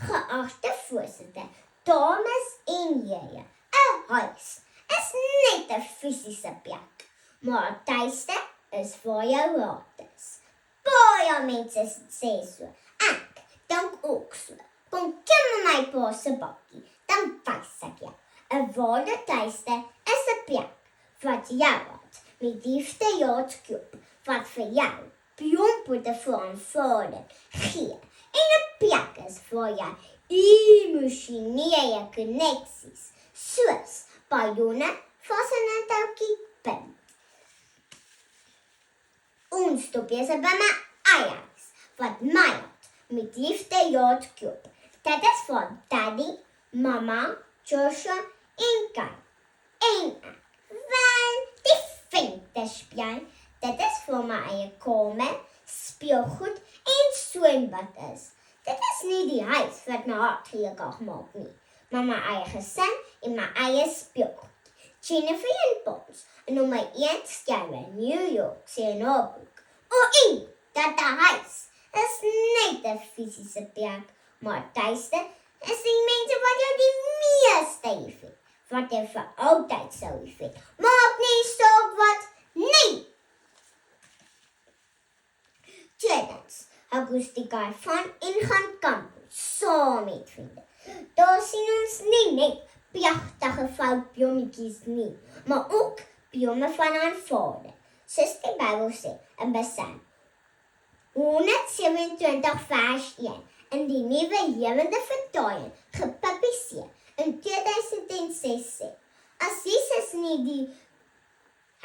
Geagte voorsitter, dames en here, 'n huis is net 'n fisiese plek, maar 'n tuiste is waar jou hart is. Baie mense sê so, ek dink ook so. Kom ken my pa se bakkie, dan wys ek jou. 'n ware tuiste is 'n plek wat jou hart met liefde laat klop, wat vir jou bloempotte van vader gee. En 'n plek is waar jy emosionele koneksies, soos ballonne vas in 'n touwtjie bind. Ons stopie is by my eie huis, wat my hart met liefde laat klop. Dit is vir daddy, mama, Joshua en Kai. En ek wil die venterspieël. Dit is vir my eie kamer, speelgoed en swembad is. Dit is nie die huis wat my hart gelukkig maak nie, maar my eie gesin en my eie speelgoed. Jennifer en Pons, en om my een skrywer New York sê in haar boek, dat die huis is net 'n fisiese plek, maar tuiste is die mense wat jou die meeste liefhet, wat jy vir altyd sou liefhet. Maak nie saak wat nie. Tweedens, Augustika van en gaan kamp saam met vriende. Daar sien ons nie net pragtige veldblommetjies nie, maar ook blomme van aanvaarde. Soos die Bybel sê in Psalm 127 vers 1 in die Nuwe Lewende Vertaling gepubliseer in 2006 sê, as Jesus nie die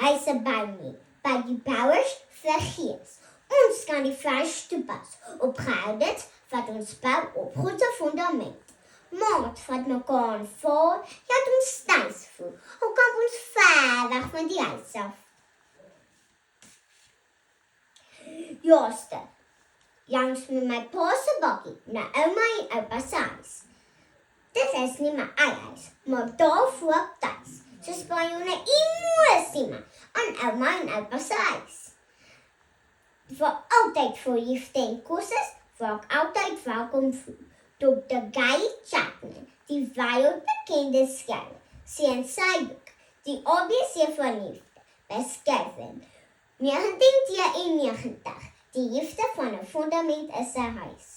huise bou nie, by die bouers vergeet. Ons kan die vers toepas op gehoudens wat ons bou op God se fundament. Maat wat mekaar aanvaar, laat ons tuis voel, al kan ons ver weg van die huis af. Jaaste, langs met my pa se bakkie, na ouma en oupa se huis. Dit is nie my eie huis, maar daar voor tuis, soos Ballonne emosie aan ouma en oupa se huis. Vir altyd voor liefde en kosses, waar ek altyd welkom voel. Dr. Guy Chapman, die wêreldbekende skrywer, sê in sy boek, Die ABC van Liefde, beskryf in 1992, die liefde van 'n fundament is 'n huis.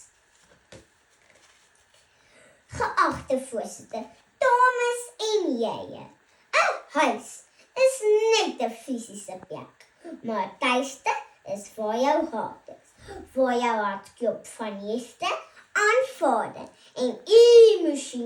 Geagte voorsitter, dames en here, 'n huis is net 'n fisiese plek, maar 'n tuiste is waar jou hart is, waar jou hart klop van liefde, aanvaarding en emosie